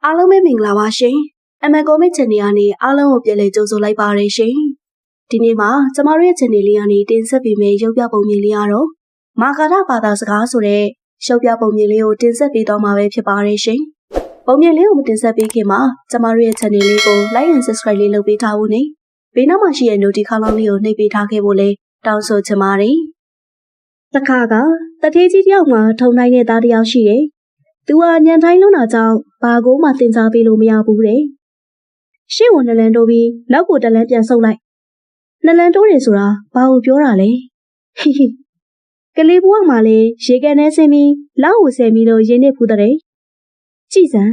အားလုံးပဲမင်္ဂလာပါရှင်။ MN Comic Channel ကနေအားလုံးကိုပြန်လည်ကြိုဆိုလိုက်ပါရရှင်။ဒီနေ့မှာကျမတို့ရဲ့ channel လေးကနေတင်ဆက်ပေးမယ့်ရုပ်ပြပုံမြင်လေးကတော့မာကာဒဘာသာစကားဆိုတဲ့ရုပ်ပြပုံမြင်လေးကိုတင်ဆက်ပေးတော့မှာပဲဖြစ်ပါရရှင်။ပုံမြင်လေးကိုမတင်ဆက်ပေးခင်မှာကျမတို့ရဲ့ channel လေးကို like and subscribe လေးလုပ်ပေးထားဖို့နဲ့ဘေးနားမှာရှိတဲ့ notification လေးကိုနှိပ်ပေးထားခဲ့ဖို့လည်းတောင်းဆိုချင်ပါတယ်။တစ်ခါကတထေးကြီးတယောက်မှာထုံနိုင်တဲ့သားတစ်ယောက်ရှိတယ်။သူဟာညံထိုင်းလုံးတာကြောင့်ဘာကိုမှသင်ကြားပေးလို့မရဘူးတဲ့။ရှေ့ဝင်နှလန်းတိုးပြီးနောက်ကိုတလန်းပြန်ဆုပ်လိုက်။နှလန်းတိုးတယ်ဆိုတာဘာကိုပြောတာလဲ။ဟိဟိကလေးဘဝမှာလေရေကန်ထဲဆင်းပြီးလောက်ကိုဆယ်ပြီးလို့ရင်းနေဖူးတဲ့။ကြည်စံ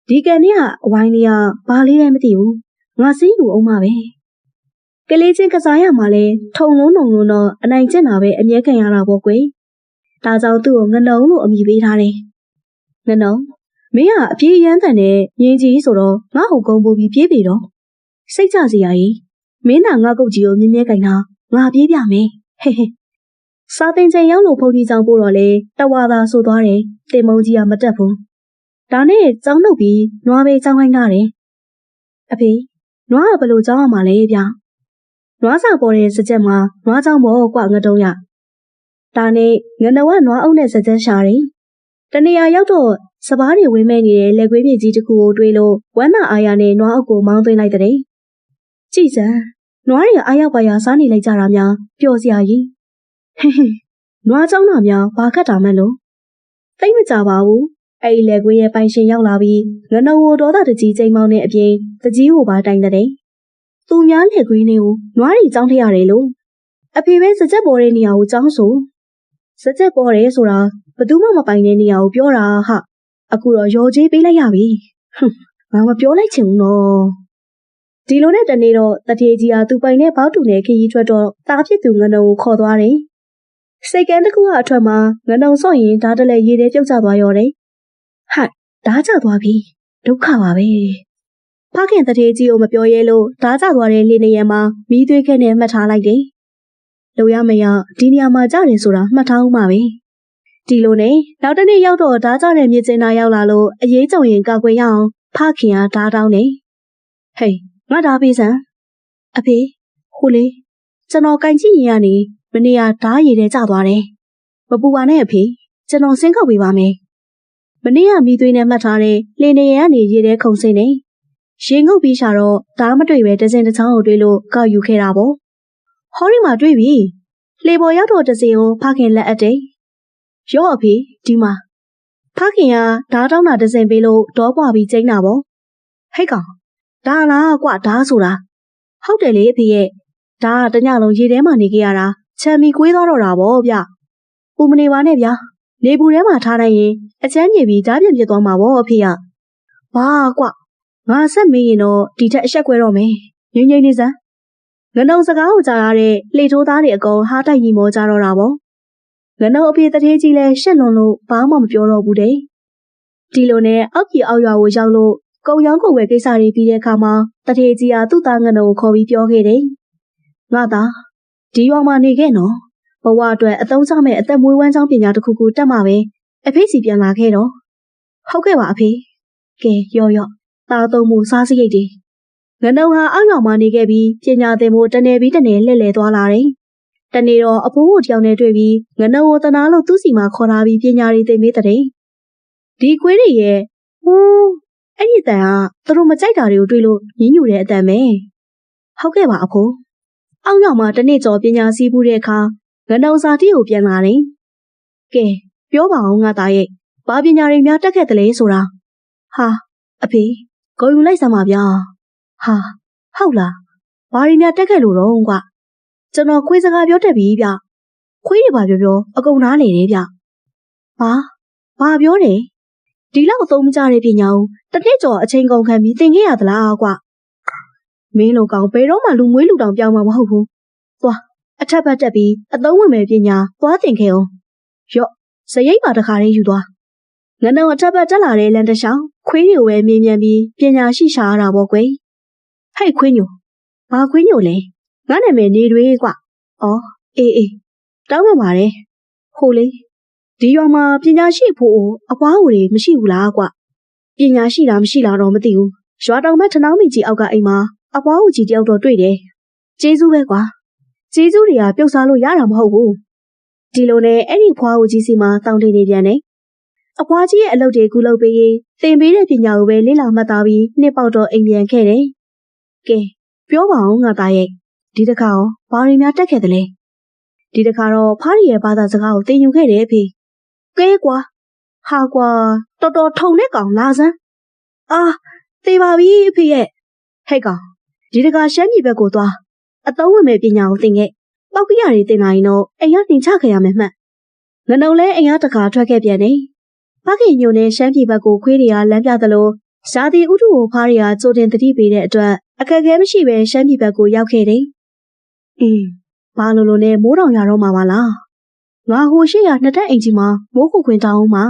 ဒီကန်ထဲကအဝိုင်းလေးကဘာလေးလဲမသိဘူး။ငါစင်းယူအောင်ပါပဲ။ကလေးချင်းကစားရမှာလဲထုံလုံးတော့အနိုင်ကျင့်တာပဲအမြဲခံရတာပေါ့ကွယ်။ဒါကြောင့်သူ့ကိုငနှုံလို့အမည်ပေးထားတယ်။ငနှုံမင်းကအပြေးရမ်းတန်နဲ့ငင်းကြီးဆိုတော့ငါ့ဟိုကုန်းပို့ပြီးပြေးပြီတော့စိတ်ကြစီရည်မင်းသာငါကုတ်ကြီးကိုမြင်းမြဲကင်တာငါပြေးပြမယ်ဟဲ့ဟဲ့စာတင်ချိန်ရောက်လို့ဖုန်ကြီးကြောင်ပို့တော့လေတဝါသာဆိုသွားတယ်တင်မုံကြီးကမတက်ဘူးဒါနဲ့ကြောင်းနှုတ်ပြီးနွားဘေးကြောင်းခိုင်းတာတယ်အဖေနွားကဘလို့ကြောင်းရမှာလဲဗျနွားစာပေါ်တဲ့စကြက်မှာနွားကြောင်းပေါ်ကွငတုံးရဒါနဲ့ငနှုံကနွားအုပ်နဲ့စကြက်ရှာတယ်တနေရာရောက်တော့စပားတွေဝင်းမဲ့နေတဲ့လက်ကွေးမြေကြီးတစ်ခုကိုတွေးလို့ဝမ်းသာအားရနဲ့နွားအုပ်ကိုမောင်းသွင်းလိုက်တဲ့။ကြည်စံနွားတွေအားရပါရစားနေလိုက်ကြတာများပျော်စရာကြီး။ဟဲ့ဟဲ့နွားเจ้าနာများဘာခတ်တာမှလို့သိမကြပါဘူး။အဲ့ဒီလက်ကွေးရဲ့ပိုင်ရှင်ရောက်လာပြီးငနှုံကိုဒေါသတကြီးချိန်မောင်းတဲ့အပြင်တကြီးကိုပါတိုင်တဲ့။သူများလက်ကွေးနေကိုနွားတွေကြောင်းထရတယ်လို့အဖေပဲစကြက်ပေါ်တဲ့နေရာကိုကြောင်းဆိုစကြက်ပေါ်တယ်ဆိုတာဘသူမှမပိုင်တဲ့နေရာကိုပြောတာဟာအခုတော့ရောကြီးပေးလိုက်ရပြီဟွန်းငါမပြောလိုက်ချင်ဘူးနော်ဒီလိုနဲ့တနေ့တော့တထေးကြီးဟာသူပိုင်တဲ့ဘောက်တူနဲ့ခရီးထွက်တော့တားဖြစ်သူငနှုံကိုခေါ်သွားတယ်စိတ်ကန်းတစ်ခုကအထွက်မှာငနှုံစော့ရင်ဓာတ်တလဲရေထဲပြုတ်ကျသွားရောတယ်ဟဲ့ဓာတ်ကျသွားပြီဒုက္ခပါပဲဖခင်တထေးကြီးကိုမပြောရဲလို့ဓာတ်ကျသွားတဲ့လေနေရမှာမီးသွေးခဲနဲ့မှတ်ထားလိုက်တယ်လိုရမရဒီနေရာမှာကြတယ်ဆိုတာမှတ်ထားဦးမှာပဲဒီလိုနဲ့နောက်တစ်နေ့ရောက်တော့ဓာတ်ကြတဲ့မြေကျင်းသားရောက်လာလို့အရေးကြုံရင်ကောက်ွယ်ရအောင်ဖခင်ကဓာတ်တောင်းနေဟေးငါဓာတ်ပေးစမ်းအဖေဟိုလေကျွန်တော်ကင်ကြည့်ရင်ကနေမနေ့ကဓာတ်ရည်ထဲကျသွားတယ်မပူပါနဲ့အဖေကျွန်တော်ဆင်းခောက်ပေးပါမယ်မနေ့ကမိသွေးနဲ့မှတ်ထားတဲ့လင်းနေရကနေရည်ထဲခုန်ဆင်းနေရေငုပ်ပြီးရှာတော့ဓာတ်မတွေ့ပဲတစင်တစ်ချောင်းကိုတွေးလို့ကောက်ယူခဲ့တာပေါ့ဟောဒီမှာတွေ့ပြီလေပေါ်ရောက်တော့တစင်ကိုဖခင်လက်အပ်တယ်ရော့အဖေဒီမှာဖခင်ကဓာတ်တောင်းတာတစင်ပေးလို့ဒေါပွားပြီးကျင်းတာပေါ့ဟိတ်ကောင်ဒါလားကွာဓာတ်ဆိုတာဟုတ်တယ်လေအဖေရဲ့ဒါကတညလုံးရေထဲမှာနေကြရတာချမ်းမီကွေးသွားတော့တာပေါ့ဗျပူမနေပါနဲ့ဗျာနေပူထဲမှာထားနိုင်ရင်အချမ်းမြေပြီးဓာတ်ပြန်ပြစ်သွားမှာပေါ့အဖေကဘာကွာငါဆက်မေးရင်တော့ဒီထက်အဆက်ကွဲတော့မယ်ငိမ့်ငိမ့်နေစမ်းငနှုံစကားကိုကြားရတဲ့လှေထိုးသားတွေအကုန်ဟားတိုက်ညီမောကြတော့တာပေါ့ငနှုံအဖေတထေးကြီးလဲရှက်လွန်လို့ဘာမှမပြောတော့ဘူးတဲ့ဒီလိုနဲ့အောက်ကြီးအောက်ရွာကိုရောက်လို့ကုံရောင်းကုန်ဝယ်ကိစ္စတွေပြီးတဲ့အခါမှာတထေးကြီးကသူ့သားငနှုံကိုခေါ်ပြီးပြောခဲ့တယ်ငါသားဒီရွာမှာနေခဲ့နော်ဘဝအတွက်အသုံးချမဲ့အသက်မွေးဝမ်းကြောင်းပညာတစ်ခုခုတက်မှပဲအဖေစီပြန်လာခဲ့တော့ဟုတ်ကဲ့ပါအဖေကဲရော့သားသုံးမှုစားစရိတ်တွေငနှုံဟာအောက်ရွာမှာနေခဲ့ပြီးပညာသင်ဖို့တနယ်ပြီးတနယ်လှည့်လည်သွားလာတယ်တနေ့တော့အဖိုးကိုတယောက်နဲ့တွေ့ပြီးငနှုံကိုတနာလို့သူ့စီမှာခေါ်လာပြီးပညာတွေသင်ပေးတဲ့ဒီကွေးတွေရဲ့ဟိုးအဲ့ဒီတန်ကသူတို့မကြိုက်တာတွေကိုတွေ့လို့ညှဉ်းညူတဲ့အတန်ပဲဟုတ်ကဲ့ပါအဖိုးအောက်ရောက်မှာတနေ့ကျော်ပညာစီးမှုတဲ့အခါငနှုံစာတီကိုပြန်လာတယ်ကဲပြောပါအောင်ငါသားရဲ့ဘာပညာတွေများတက်ခဲ့တယ်လဲဆိုတာဟာအဖေဂုံယူလိုက်စမ်းပါဗျာဟာဟုတ်လားဘာတွေများတက်ခဲ့လို့တော့ကွာကျွန်တော်ခွေးစကားပြောတတ်ပြီဗျခွေးတွေပါပြောအကုန်နားလေတယ်ဗျဘာပြောတယ်ဒီလောက်အသုံးမကျတဲ့ပညာကိုတစ်နှစ်ကျော်အချိန်ကုန်ခံပြီးသင်ခဲ့ရသလားကွမင်းလိုကောင်ဘယ်တော့မှလူမွေးလူတောင်ပြောင်းမှာမဟုတ်ဘူးသွားအထက်ဘက်တက်ပြီးအသုံးဝင်မဲ့ပညာသွားသင်ခဲ့အောင်ရော့စရိတ်ပါတခါလေးယူသွားငနှုံအထက်ဘက်တက်လာတဲ့လန်တရှောင်းခွေးတွေကိုပဲမြင်မြန်ပြီးပညာရှိရှာရတာပေါ့ကွယ်ဟဲ့ခွေးညိုဘာခွေးညိုလဲငါနာမည်နေတွေကွအော်အေးတောင်းပန်ပါတယ်ဟိုလေဒီရွာမှာပညာရှိဖို့အပွားဦးတွေမရှိဘူးလားကွ ညာရှိလားမရှိလားတော့မသိဘူးရွာတောင်ဘက်ထနောင်းမီကြီးအောက်ကအိမ်မှာအပွားဦးကြီးတယောက်တော့တွေ့တယ်ကျေးဇူးပဲကွာကျေးဇူးတွေကပြုတ်စားလို့ရတာမဟုတ်ဘူးဒီလိုနဲ့အဲ့ဒီဖွားဦးကြီးစီမှာတောင်းတနေပြန်တယ်အဖွားကြီးရဲ့အလုပ်တွေကူလုပ်ပေးရင်သင်ပေးတဲ့ပညာကိုပဲလေ့လာမှတ်သားပြီးနှစ်ပေါက်တော့အိမ်ပြန်ခဲ့တယ်ကဲပြောပါအောင်ငါသားရဲ့ဒီတစ်ခါရောဘာတွေများတက်ခဲ့သလဲဒီတစ်ခါတော့ဖားရီရဲ့ဘာသာစကားကိုသင်ယူခဲ့တယ်အဖေကဲကွာဟာကွာတော်တော်ထုံတဲ့ကောင်လာစမ်းအာသေပါပြီအဖေရဲ့ဟဲ့ကောင်ဒီတစ်ခါရှမ်းပြည်ဘက်ကိုသွားအသုံးဝင်မဲ့ပညာကိုသင်ခဲ့ပောက်ကရတွေသင်လာရင်တော့အိမ်ကတင်ချခဲ့ရမယ်မှတ်ငနုံလဲအိမ်ကတခါထွက်ခဲ့ပြန်တယ်ဖခင်ညိုနဲ့ရှမ်းပြည်ဘက်ကိုခွေးတွေကလမ်းပြသလိုဇာတိဥထုကိုဖားတွေကကြိုတင်တတိပေးတဲ့အတွက်အခက်အခဲမရှိဘဲရှမ်းပြည်ဘက်ကိုရောက်ခဲ့တယ်ဘာလို့နဲ့မိုးတောင်ရတော့မှာပါလားငါဟိုရှိရနှစ်ထပ်အိမ်ကြီးမှာမိုးခုခွင်တောင်းအောင်မှာ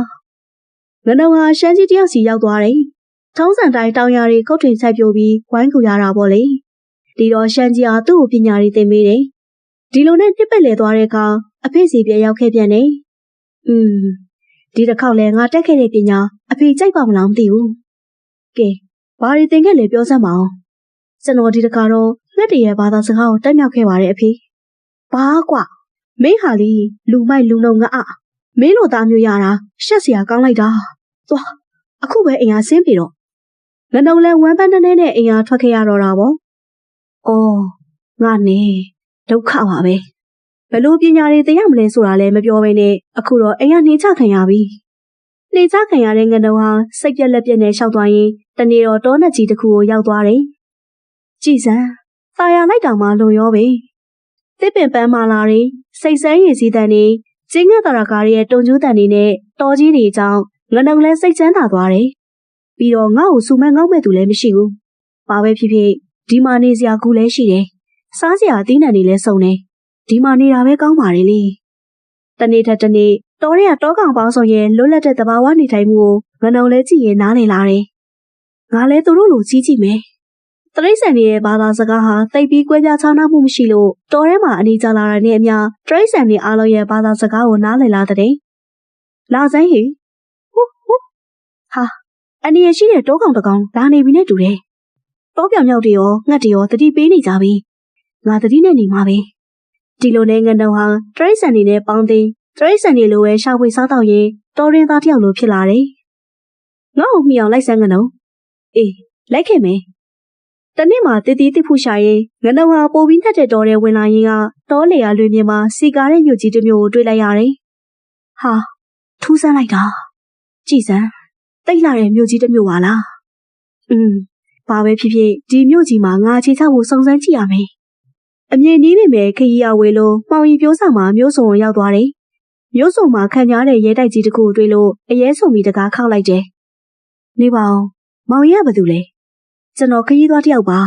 ငနုံဟာရှမ်းကြီးတယောက်စီရောက်သွားတယ်ထုံးစံတိုင်းတောင်ယာတွေကုတ်ထွင်ဆိုင်ပြိုပြီးဝိုင်းကူရတာပေါ့လေဒီတော့ရှမ်းကြီးဟာသူ့ကိုပညာတွေသင်ပေးတယ်ဒီလိုနဲ့နှစ်ပတ်လေသွားတဲ့အခါအဖေစီပြန်ရောက်ခဲ့ပြန်တယ်ဒီတစ်ခေါက်လဲငါတက်ခဲ့တဲ့ပညာအဖေကြိုက်ပါမလားမသိဘူးကဲဘာတွေသင်ခဲ့လဲပြောစမ်းပါအောင်ကျွန်တော်ဒီတစ်ခါတော့လက်တရရဲ့ဘာသာစကားကိုတက်မြောက်ခဲ့ပါတယ်အဖေဘာကွမင်းဟာလီလူမိုက်လူနှုံငါမင်းတို့သားမျိုးရတာရှက်စရာကောင်းလိုက်တာသွားအခုပဲအိမ်ဟာဆင်းပြီတော့ငနုံလဲဝမ်းပန်းနဲ့အိမ်ဟာထွက်ခဲ့ရတော့တာပေါ့အော်ငါနဲ့ဒုက္ခပါပဲဘလို့ပညာတွေသိရမလဲဆိုတာလည်းမပြောဘဲနဲ့အခုတော့အိမ်ကနှိမ့်ချခံရပြီနှိမ့်ချခံရတဲ့ငနုံဟာစိတ်ပြက်လက်ပြက်နဲ့ရှောက်သွားရင်တနေ့တော့တောနက်ကြီးတစ်ခုကိုရောက်သွားတယ်ကြည်စမ်းตายရလိုက်တာမှလွန်ရောပဲတစ်ပင်ပန်းမာလာတွေစိတ်ဆန်းရည်စည်းတန်တွေကျင်းငတ်တရာကားရဲ့တုံကျူးတန်တွေနဲ့တော်ကြီးတွေအကြောင်းငနုံလဲစိတ်ချမ်းသာသွားတယ်ပြီးတော့ငါ့ကိုစူမန်းငေါ့မဲ့သူလည်းမရှိဘူးဘာပဲဖြစ်ဖြစ်ဒီမှာနေစရာကူလည်းရှိတယ်စားစရာအသီးနှံတွေလည်းစုံတယ်ဒီမှာနေတာပဲကောင်းပါလေလေတနေ့ထက်တနေ့တော်ရဲတောကောင်ပေါင်းဆောင်ရဲ့လွတ်လပ်တဲ့သဘာဝနေထိုင်မှုကိုငနုံလဲကြည့်ရင်နားလည်လာတယ်ငါလဲသူတို့လိုကြီးကြည့်မယ်တရိษံတွေရဲ့ဘာသာစကားဟာသိပြီးကွဲပြားခြားနားမှုမရှိလို့တော်ထဲမှာအနေကြလာတာနဲ့အမျှတရိษံတွေအားလုံးရဲ့ဘာသာစကားကိုနားလည်လာတဲ့လာစမ်းဟိဟူဟာအနေရရှိတဲ့တောကောင်တကောင်လာနေပြီနဲ့တူတယ်တောပြောင်မြောက်တွေရောငှက်တွေရောတတိပေးနေကြပြီငါတတိနဲ့နေမှာပဲဒီလိုနဲ့ငနုံဟာတရိษံတွေနဲ့ပေါင်းသိတရိษံတွေလိုပဲရှာဖွေစားတော့ရင်တော်ရင်သားတယောက်လိုဖြစ်လာတယ်ငါ့ကိုမြှောင်လိုက်စမ်းငနုံအေးလိုက်ခဲ့မယ်တနေ့မှတည်တည်တိဖူရှာရင်ငနုံဟာပိုပြီးနှက်တဲ့တော်တဲ့ဝင်လာရင်ကတောလေယာလွင်မြေမှာစီကားတဲ့မြို့ကြီးတစ်မျိုးကိုတွေ့လိုက်ရတယ်ဟာထူးဆန်းလိုက်တာကြည်စမ်းတိတ်လာတဲ့မြို့ကြီးတစ်မျိုးပါလားဘာပဲဖြစ်ဖြစ်ဒီမြို့ကြီးမှာငါခြေချဖို့စုံစမ်းကြည့်ရမယ်အမြင်နီးပေမဲ့ခရီးရဝေလို့မှောင်ရီပြိုးဆောင်မှာမျိုးစုံရောက်သွားတယ်မျိုးစုံမှာခံကြားတဲ့ရဲတိုက်ကြီးတစ်ခုကိုတွေ့လို့အရဲဆုံပြီးတကားခောက်လိုက်တယ်နေပါအောင်မောင်ရီကဘာတူလဲကျွန်တော်ခရီးသွားတယောက်ပါ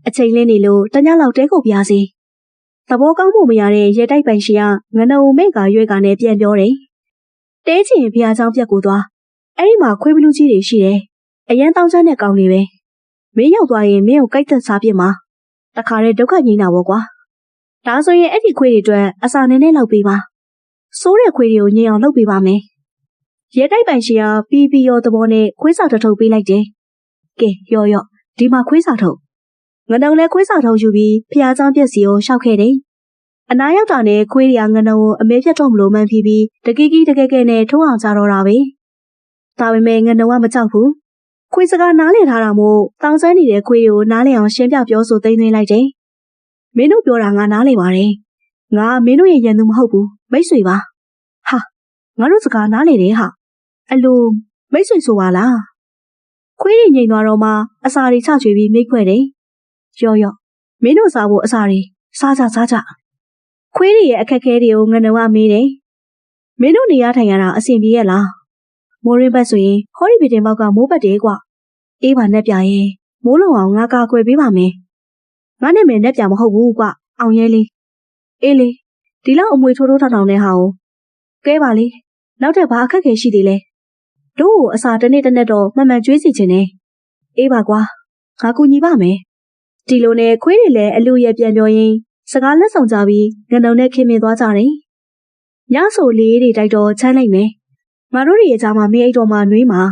အချိန်လင်းနေလို့တညလောက်တဲခုတ်ပြားစီသဘောကောင်းမှုမရတဲ့ရဲတိုက်ပိုင်ရှင်ကငနုံမိတ်ကရွဲကနဲ့ပြန်ပြောတယ်တဲချင်ဖျားချောင်းပြက်ကိုသွားအဲ့ဒီမှာခွေးဘလူးကြီးတွေရှိတယ်အရန်တောင်းချမ်းတဲ့ကောင်တွေပဲမင်းရောက်သွားရင်မင်းကိုကြိုက်သက်စားပြစ်မှာတခါတည်းဒုက္ခငြိမ်းတာပေါ့ကွာဒါဆိုရင်အဲ့ဒီခွေးတွေအတွက်အစာနည်းနည်းလောက်ပေးပါစိုးတဲ့ခွေးတွေကိုငြိမ်အောင်လုပ်ပေးပါမယ်ရဲတိုက်ပိုင်ရှင်ကပြီးရောသဘောနဲ့ခွေးစာတစ်ထုပ်ပေးလိုက်တယ်ကဲရော့ဒီမှာခွေးစာထုတ်ငနုံလည်းခွေးစာထုတ်ယူပြီးဖျားချောင်းပြက်စီကိုရှောက်ခဲ့တယ်အနားရောက်တာနဲ့ခွေးတွေကငနုံကိုအမဲဖြတ်တော့မလို့မှန်းပြီးတကီကီတကဲကဲနဲ့ထိုးအောင်ကြတော့တာပဲဒါပေမဲ့ငနုံကမကြောက်ဘူးခွေးစကားနားလည်ထားတာမို့တောင်းဆန်းနေတဲ့ခွေးတွေကိုနားလည်အောင်ရှင်းပြပြောဆိုသိမ်းသွင်းလိုက်တယ်မင်းတို့ပြောတာငါနားလည်ပါတယ်ငါမင်းတို့ရဲ့ရန်သူမဟုတ်ဘူးမိတ်ဆွေပါဟာငါတို့စကားနားလည်တယ်ဟာအလိုမိတ်ဆွေဆိုပါလားခွေးတွေငြိမ်သွားတော့မှအစာတွေချကျွေးပြီးမိတ်ခွဲတယ်ရော့မင်းတို့စားဖို့အစာတွေစားကြခွေးတွေရဲ့အခက်ခဲတွေကိုငနုံကမေးတယ်မင်းတို့နေရထိုင်ရတာအဆင်ပြေရဲ့လားမိုးရင်းဘက်ဆိုရင်ဟော်ရီဗီတင်ဘောက်ကမိုးပတ်တယ်ကွအေးပါနဲ့ပြရဲ့မိုးလုံအောင်ငါကာကွယ်ပေးပါမယ်ငါနဲ့မယ်နဲ့ပြမဟုတ်ဘူးကွအောင်ရဲလေးအေးလေဒီလောက်အမွေထိုးထောင်တဲ့ဟာကိုကဲပါလေနောက်ထပ်ဘာအခက်ခဲရှိသေးလဲတို့ကိုအစာတစ်နေ့တစ်နေ့တော့မှန်မှန်ကျွေးစီခြင်းနဲ့အေးပါကွာငါကူညီပါမယ်ဒီလိုနဲ့ခွေးတွေလည်းအလူရဲ့ပြန်ပြောရင်းစကားလက်ဆောင်ကြပြီးငနုံနဲ့ခင်မင်သွားကြတယ်ညဆိုလေးတွေတိုက်တော့ချမ်းလိုက်မယ်ငါတို့ရဲ့အကြားမှာမင်းအိတ်တော်မှာနှွေးမှာ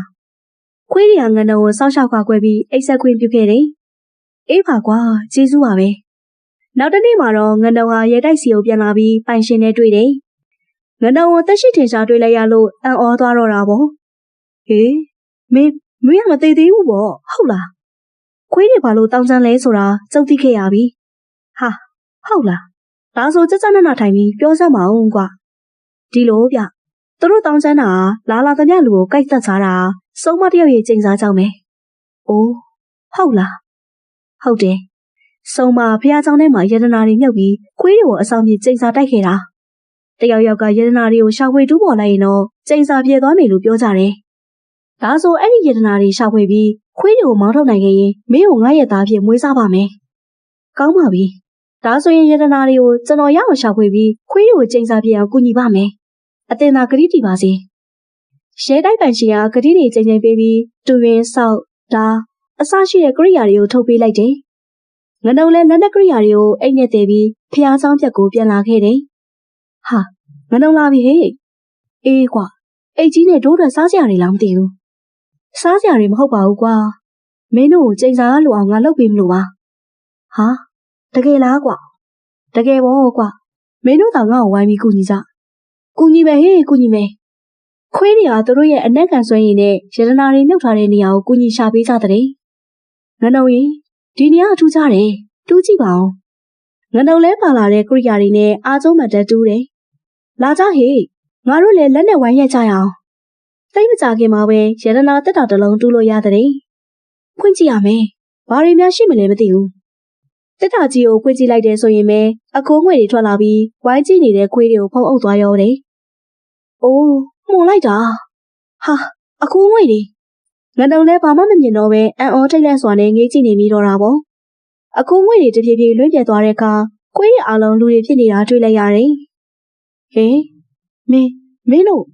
ခွေးတွေကငနုံကိုစောက်ရှောက်ခွာခွဲပြီးအိတ်ဆက်ခွင့်ပြုခဲ့တယ်။အေးပါကွာကျေးဇူးပါပဲ။နောက်တစ်နေ့မှာတော့ငနုံဟာရဲတိုက်စီကိုပြန်လာပြီးပိုင်ရှင်နဲ့တွေ့တယ်။ငနုံကိုသက်ရှိထင်ရှားတွေ့လိုက်ရလို့အံ့ဩသွားတော့တာပေါ့။ဟေးမင်းကမသိသေးဘူးပေါ့ဟုတ်လား။ခွေးတွေဘာလို့တောင်းချမ်းလဲဆိုတာကြုံသိခဲ့ရပြီ။ဟာဟုတ်လား။ဒါဆိုကြကြနနထိုင်ပြီးပြောစမ်းပါဦးကွာ။ဒီလိုဗျ။သူတို့တောင်းချမ်းတာလာသမျှလူကိုကြိုက်သက်စားတာစုံမတယောက်ရဲ့ချိန်စားကြောင်းပဲ။အိုးဟုတ်လား။ဟုတ်တယ်။စုံမဖះเจ้าထဲမှာယတနာတွေမြုပ်ပြီးခွေးတွေကိုအဆောင်ပြေချိန်စားတိုက်ခဲ့တာ။တယောက်ကယတနာတွေကိုရှာဖွေတူးပေါ်လိုက်ရင်တော့ချိန်စားပြေသွားမယ်လို့ပြောကြတယ်။ဒါဆိုအဲ့ဒီယတနာတွေရှာဖွေပြီးခွေးတွေကိုမောင်းထုတ်နိုင်ခဲ့ရင်မင်းကိုငါ့ရဲ့သားဖြစ်မွေးစားပါမယ်။ကောင်းပါပြီ။ဒါဆိုရင်ယတနာတွေကိုကျွန်တော်ရအောင်ရှာဖွေပြီးခွေးတွေကိုချိန်စားပြေအောင်ကူညီပါမယ်။အတင်သာဂရုတည်ပါစေ။ရဲတိုက်ပိုင်ရှင်ကဂတိတွေချိန်ပေးပြီးတူရင်ဆောက်ဒါအစရှိတဲ့ကိရိယာတွေကိုထုတ်ပေးလိုက်တယ်။ငနုံလည်းလက်နက်ကိရိယာတွေကိုအိတ်နဲ့တည်ပြီးဖျားဆောင်ပြက်ကိုပြန်လာခဲ့တယ်။ဟာငနုံလာပြီဟေ့။အေးကွာအိတ်ကြီးနဲ့ဒိုးထွက်စားစရာတွေလားမသိဘူး။စားစရာတွေမဟုတ်ပါဘူးကွာ။မင်းတို့ကိုချိန်စားလို့အောင်ငါလုပ်ပေးမလို့ပါ။ဟာတကယ်လားကွာ။တကယ်ပေါ့ကွာ။မင်းတို့တောင်ငါ့ကိုဝိုင်းပြီးကူညီကြ။ကူညီမယ်ဟေ့ကူညီမယ်။ခွေးတွေကသူတို့ရဲ့အနက်ကန်ဆွဲရည်နဲ့ရတနာတွေမြုပ်ထားတဲ့နေရာကိုကူညီရှာပေးကြတဲ့။ငနုံရင်ဒီနေရာထူးကြတယ်။တူးကြည့်ပါဦး။ငနုံလဲပါလာတဲ့ကိရိယာတွေနဲ့အားကျုံးမှတက်တူးတယ်။လာကြဟေ့ငါတို့လည်းလက်နဲ့ဝိုင်းရက်ကြရအောင်။သိမကြခင်မှာပဲရတနာတက်တာတစ်လုံးတူးလို့ရတဲ့။ဖွင့်ကြည့်ရမယ်။ဘာတွေများရှိမလဲမသိဘူး။တက်တာကြီးကိုဖွင့်ကြည့်လိုက်တယ်ဆိုရင်ပဲအခိုးငွေတွေထွက်လာပြီးဝိုင်းကြည့်နေတဲ့ခွေးတွေကိုဖုံးအုပ်သွားရောတယ်။အိုးမှုန်လိုက်တာဟာအခိုးငွေတွေငနုံလဲဘာမှမမြင်တော့ပဲအံ့ဩထိတ်လန့်စွာနဲ့ငေးကြည့်နေပြီးတော့တာပေါ့အခိုးငွေတွေတဖြည်းဖြည်းလွင့်ပြတ်သွားတဲ့အခါခွေးတွေအားလုံးလူတွေဖြစ်နေတာတွေ့လိုက်ရတယ်ဟင်မင်းတို့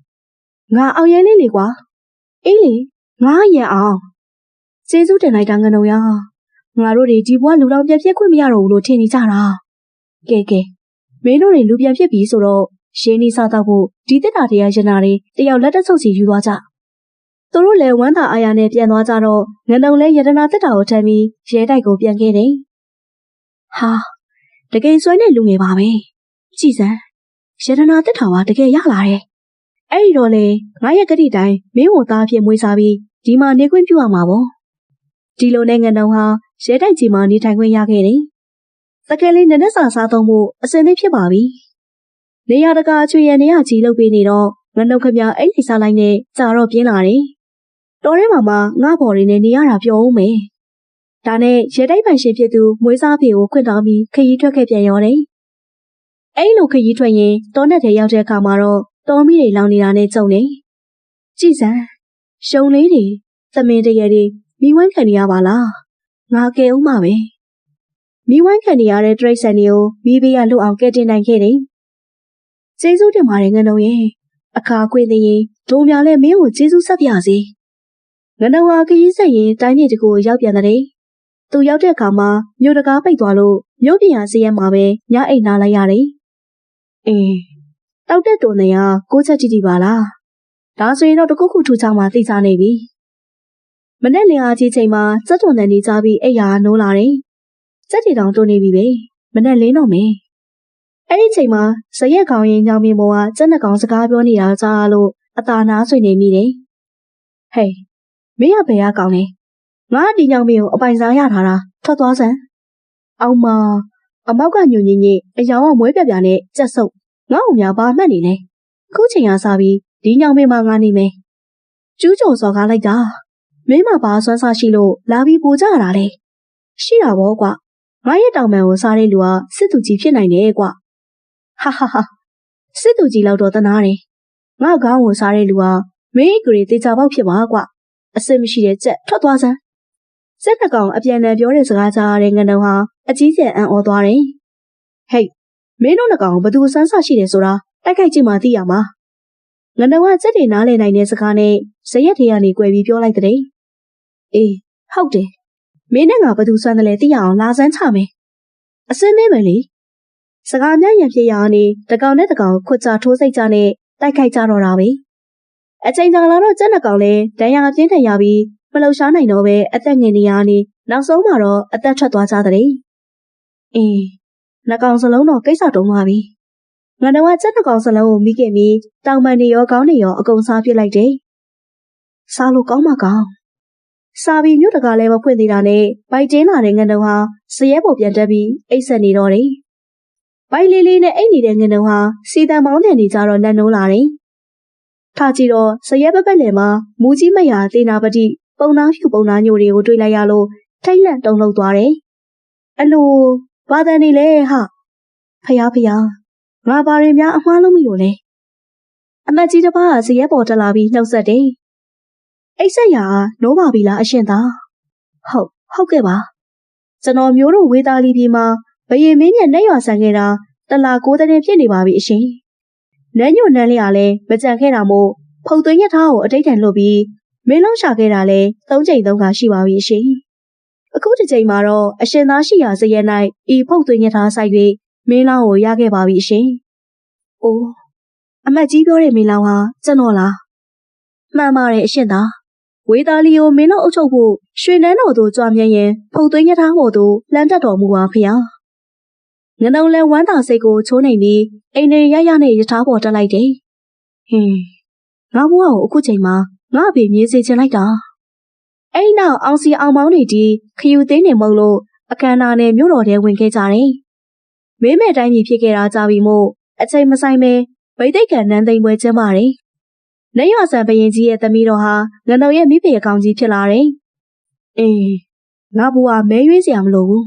ငါအောင်ရဲလေးလေကွာအေးလေငါရံအောင်ကျေးဇူးတင်လိုက်တာငနုံရငါတို့တွေဒီဘဝလူတော်ပြန်ဖြစ်ခွင့်မရတော့ဘူးလို့ထင်နေကြတာကဲမင်းတို့တွေလူပြန်ဖြစ်ပြီဆိုတော့ရင်းနှီးစားတော့ဖို့ဒီတက်တာတရားရနာတွေတယောက်လက်တဆုပ်စီယူသွားကြသူတို့လည်းဝမ်းသာအားရနဲ့ပြန်သွားကြတော့ငနုံလည်းယတနာတက်တာကိုထမ်းပြီးရဲတိုက်ကိုပြန်ခဲ့တယ်ဟာတကယ်ဆွဲတဲ့လူငယ်ပါပဲကြည်စမ်းယတနာတက်တာကတကယ်ရလာတယ်အဲ့ဒီတော့လေငါရဲ့ဂတိတိုင်းမင်းဝန်သားဖြစ်မွေးစားပြီးဒီမှာနေခွင့်ပြုရမှာပေါ့ဒီလိုနဲ့ငနုံဟာရဲတိုက်ကြီးမှာနေထိုင်ခွင့်ရခဲ့တယ်တကယ်လေးနက်နက်စာစားသုံးဖို့အစင်သင့်ဖြစ်ပါပြီနေရတကာချွေရနေရကြီးလုပ်ပေးနေတော့ငနုံခမအဲ့ဒီစားလိုက်နဲ့ကြာတော့ပြင်းလာတယ်တော်ထဲမှာငါ့ဘော်တွေနဲ့နေရတာပြောဦးမယ်ဒါနဲ့ရဲတိုက်ပိုင်ရှင်ဖြစ်သူမွေးစားဖေကိုခွင့်တောင်းပြီးခရီးထွက်ခဲ့ပြန်ရောတယ်အဲ့လိုခရီးထွက်ရင်တောနဲ့ထဲရောက်တဲ့အခါမှာတော့တော်မီတွေလောင်နေတာနဲ့ကြုံနေကြည်စမ်းရှုံလေးတွေသမင်တရတွေမိဝိုင်းခံနေရပါလားငါကဲဦးမှာပဲမိဝိုင်းခံနေရတဲ့တရိတ်ဆန်တွေကိုမိဘေးကလွတ်အောင်ကဲတင်နိုင်ခဲ့တယ်ကျေးဇူးတင်ပါတယ်ငနုံရဲ့အခါခွင့်သိရင်ဒုံများလည်းမင်းကိုကျေးဇူးဆက်ပြစေငနုံဟာခရီးဆက်ရင်တိုင်းပြည်တကူကိုရောက်ပြန်တဲ့သူရောက်တဲ့အခါမှာမြို့တကားပိတ်သွားလို့မြို့ပြင်ဟာစရက်မှာပဲညအိတ်နာလိုက်ရတယ်တောက်တဲ့တုံနေရကိုချက်ကြည့်ကြည့်ပါလားဒါဆိုရင်တော့တခုခုထူချောင်းမှသိစားနေပြီမနေ့လင်အားကြီးချိန်မှာစက်တုံတန်နေကြပြီးအိယာနိုးလာတယ်စက်တီတောင်တွန်းနေပြီပဲမနေ့လင်းတော့မယ်အဲ့ဒီချိန်မှာဇရက်ကောင်ရင်ညောင်မြင်ပေါ်ကစက်နှကောင်စကားပြောနေတာကြားလို့အသာနာဆွေနေမိတယ်ဟေးမင်းကဘယ်ကကောင်လဲငါဒီညောင်မြင်ကိုအပိုင်စားရထားတာထွက်သွားစမ်းအောင်မအမောက်ကညွညင်ညင်အယောင်ကမွေးပြပြနဲ့ကြက်စုပ်ငါ့ကိုများဘာမှတ်နေလဲခုချိန်ကစားပြီးဒီညောင်မြင်မှာငါနေမယ်ကျူးကျော်စော်ကားလိုက်တာမင်းမဘာဆွမ်းစားရှိလို့လာပြီးပူကြရတာလေရှိတာပေါ့ကွာငါရဲ့တောင်ပံကိုစားတဲ့လူကစစ်သူကြီးဖြစ်နိုင်တယ်ကွာဟာစစ်သူကြီးလောက်တော့တနာတယ်ငါကောင်းကိုစားတဲ့လူကမင်းအကြွေတေချာပေါက်ဖြစ်မှာကွာအစစ်မရှိတဲ့ကြက်ထွက်သွားစမ်းစက်နှကောင်အပြန်အလှန်ပြောတဲ့စကားကြားရတဲ့ငနုံဟာအကြီးကျယ်အံ့ဩသွားတယ်ဟေးမင်းတို့နှကောင်ဘသူစမ်းဆရှိတယ်ဆိုတာတိုက်ခိုက်ကြည့်မှသိရမှာငနုံကစက်တွေနားလည်နိုင်တဲ့စကားနဲ့ဇရက်ထဲကနေ꿰ပြီးပြောလိုက်တဲ့အေးဟုတ်တယ်မင်းနဲ့ငါဘသူစွမ်းတယ်လဲသိရအောင်လာစမ်းချမယ်အစင်းသေးမယ်လေစကားများရံဖြစ်ရအောင်နေတကောင်နဲ့တကောင်ခွတ်ချထိုးစိတ်ကြနဲ့တိုက်ခိုက်ကြတော့တာပဲအချိန်ကြာလာတော့ကျက်နှကောင်လဲဒဏ်ရာပြင်းထန်ရပြီးမ လှုပ်ရှားနိုင်တော့ပဲအသက်ငယ်နေရနေနောက်ဆုံးမှာတော့အသက်ထွက်သွားကြတဲ့။နှကောင်စလုံးတော့ကိစ္စတုံးသွားပြီ။ငါတော့စက်နှကောင်စလုံးကိုမိခဲ့ပြီးတောင်ပန်တွေရောကောင်းတွေရောအကုန်စားပြစ်လိုက်တယ်။စားလို့ကောင်းမှကောင်း။စားပြီးမြို့တကာလည်းမဖွင့်သေးတာနဲ့ဘိုက်တင်းလာတဲ့ငန်တုံဟာဇရဲပေါ်ပြန်တက်ပြီးအိတ်ဆက်နေတော့တယ်။ဘိုက်လေးလေးနဲ့အိတ်နေတဲ့ငန်တုံဟာစီတန်ပေါင်းတယ်နေကြတော့လက်နိုးလာတယ်။ထားကြည့်တော့ဇရဲပပက်လယ်မှာမူကြီးမယာသေနာပတိပုံနာဖြူပုံနာညိုတွေကိုတွေ့လိုက်ရလို့ထိတ်လန့်တုန်လှုပ်သွားတယ်။အလိုဘာတန်နေလဲဟာဖယားငါဘာတွေများအမှားလုံးမိလို့လဲအမတ်ကြီးတစ်ပါးကဇရဲပေါ်တက်လာပြီးနှုတ်ဆက်တယ်အိတ်ဆက်ရာနိုးပါပြီလားအရှင်သားဟုတ်ကဲ့ပါကျွန်တော်မျိုးတို့ဝေသားလီပြည်မှာဘယင်မင်းမြတ်နဲ့ရွာဆန်ခဲ့တာတလာ9 တန်းဖြစ်နေပါပြီအရှင်နန်းညိုနန်းလေးကလည်းမကြံခဲ့တာမို့ဖုတ်သွင်းရထားကိုအတိတ်တန်လွတ်ပြီးမင်းလုံးရှာခဲ့တာလည်း3 ကြိမ် 3 ခါရှိပါပြီအရှင်အခုတစ်ချိန်မှာတော့အရှင်သားရှိရာဇရဲ၌ဤဖုတ်သွင်းရထားဆိုင်၍မင်းလောင်းကိုရခဲ့ပါပြီအရှင်။အိုးအမတ်ကြီးပြောတဲ့မင်းလောင်းဟာကျွန်တော်လား။မှန်ပါတယ်အရှင်သား။ဝေသားလီကိုမင်းလောင်းအုပ်ချုပ်ဖို့ရွှေနန်းတော်သို့ကြွမြန်းရင်ဖုတ်သွင်းရထားပေါ်သို့လှမ်းတက်တော်မူပါဖေ။ငနုံလဲဝမ်းသာစိတ်ကိုချိုးနေပြီးအိမ်နေရနဲ့ရထားပေါ်တက်လိုက်တယ်။ငါဘွားကိုအခုချိန်မှာငါ့အဖေမြေးစေချင်လိုက်တာ။အဲ့နောက်အောင်စီအောင်မောင်းတွေဒီခယူသိန်းနေမဟုတ်လို့အခမ်းအနားနဲ့မြို့တော်ထဲဝင်ခဲ့ကြတယ်။မင်းမဲ့တိုင်းပြည်ဖြစ်ခဲ့တာကြပြီမို့အချိန်မဆိုင်ပဲဗိသိက်ကန်နန်းသိမ်းပွဲကျင်းပါတယ်။နန်းရွာဆန်ဘရင်ကြီးရဲ့သမီးတော်ဟာငနုံရဲ့မိဖေအကောင်ကြီးဖြစ်လာတယ်။ငါဘွားမဲရွေးစရာမလိုဘူး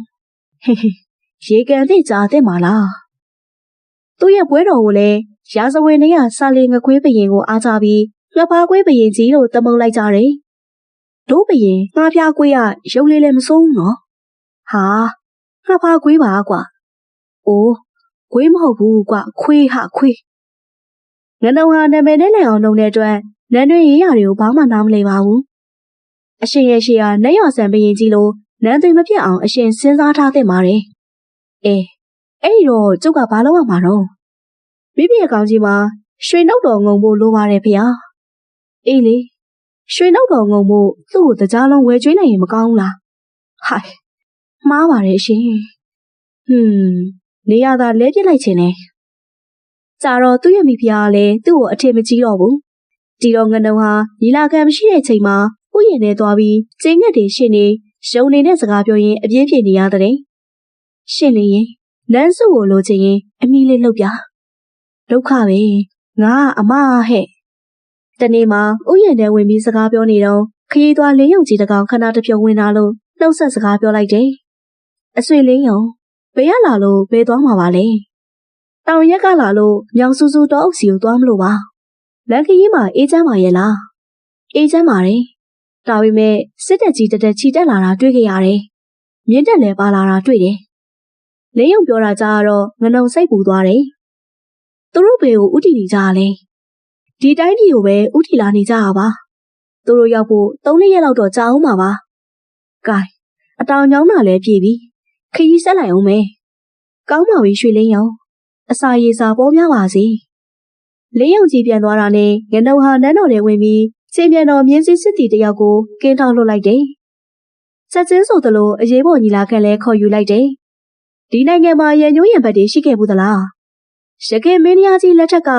။ရေကန်သိကြားတဲ့မှာလား။သူ့ရဲ့ပွဲတော်ကိုလည်းရာဇဝင်တွေကစာလီငခွေးဘရင်ကိုအားချပြီးငှက်ဖားခွေးဘရင်ကြီးလို့သမုတ်လိုက်ကြတယ်။တို့ဘရင်ငှားဖျားခွေးကရုပ်လေးလည်းမစိုးဘူးနော်။ဟာငှက်ဖားခွေးပါကွာ။အိုးခွေးမဟုတ်ဘူးကွာခွေးငနုံဟာနာမည်နဲ့လည်းအောင်လုပ်တဲ့အတွက်နန်းတွင်ရေးရာတွေကိုဘာမှနားမလည်ပါဘူး။အရှင်ရဲ့ရှေ့ဟာနန်းရွာဆန်ဘရင်ကြီးလိုနန်းသွင်းမပြတ်အောင်အရှင်စဉ်းစားထားသင့်ပါတယ်။အဲ့ဒီတော့ကျုပ်ကဘာလုပ်ရမှာတော့မိဖေကောင်ကြီးမှာရွှေနှုတ်တော်ငုံဖို့လိုပါတယ်ဖေ။အေးလေရွှေနှုတ်တော်ငုံဖို့သူ့ကိုတကြားလုံးဝယ်ကျွေးနိုင်ရင်မကောင်းဘူးလား။ဟိုင်မှားပါတယ်ရှင်။နေရတာလဲပြစ်လိုက်ခြင်းနဲ့ကြာတော့သူ့ရဲ့မိဖုရားကလည်းသူ့ကိုအထင်မကြီးတော့ဘူး။ဒီတော့ငနုံဟာညီလာခံမရှိတဲ့ချိန်မှာဥယျာဉ်ထဲသွားပြီးကျင်းငက်တွေရှင်းနေရုံနေတဲ့စကားပြောရင်းအပြင်းပြေနေရတဲ့။ရှင်းနေရင်နန်းစုကိုလိုချင်ရင်အမီလေးလှုပ်ပြ။ဒုက္ခပဲငါအမဟဲ့။တနေ့မှာဥယျာဉ်ထဲဝင်ပြီးစကားပြောနေတော့ခရီးသွားလင်းယုံကြီးတကောင်ခဏတစ်ပြုံဝင်လာလို့နှုတ်ဆက်စကားပြောလိုက်တယ်။အဆွေလင်းယုံဘယ်ရလာလို့ဘယ်သွားမှာပါလဲ။တောင်ရက်ကလာလို့မြောင်စူစူတောအုပ်စီကိုသွားမလို့ပါ။လန်ခရီးမှာအေးချမ်းပါရဲ့လား။အေးချမ်းပါတယ်။ဒါပေမဲ့စစ်တပ်ကြီးတက်ချီတက်လာတာတွေ့ခဲ့ရတယ်။မြင်းတက်လည်းပါလာတာတွေ့တယ်။လင်းယုံပြောတာကြတော့ငနုံစိတ်ပူသွားတယ်။သူတို့ဘယ်ကိုဥတီနေကြလဲ။ဒီတိုင်းပြည်ကိုပဲဥတီလာနေကြတာပါ။သူတို့ရောက်ဖို့3 ရက်လောက်တော့ကြာအောင်ပါပါ။ကဲအတောင်ညောင်းတာလည်းပြေပြီ။ခရီးဆက်လိုက်အောင်မယ်။ကောင်းပါပြီရွှေလင်းယုံအစာရေစာပေါ်များပါစေ။လင်းယုံကြီးပြန်သွားတာနဲ့ငနုံဟာနန်းတော်ထဲဝင်ပြီးချိန်ပြန်တော်မြင်းစည်းစစ်တီတယောက်ကိုကင်းထောက်လွှတ်လိုက်တယ်။ချက်ချင်းဆိုသလိုအရေးပေါ်ညီလာခံလဲခေါ်ယူလိုက်တယ်။ဒီနိုင်ငံမှာရန်ညိုးရံဘက်တွေရှိခဲ့ဘူးသလား။ရခိုင်မင်းသားကြီးလက်ထက်က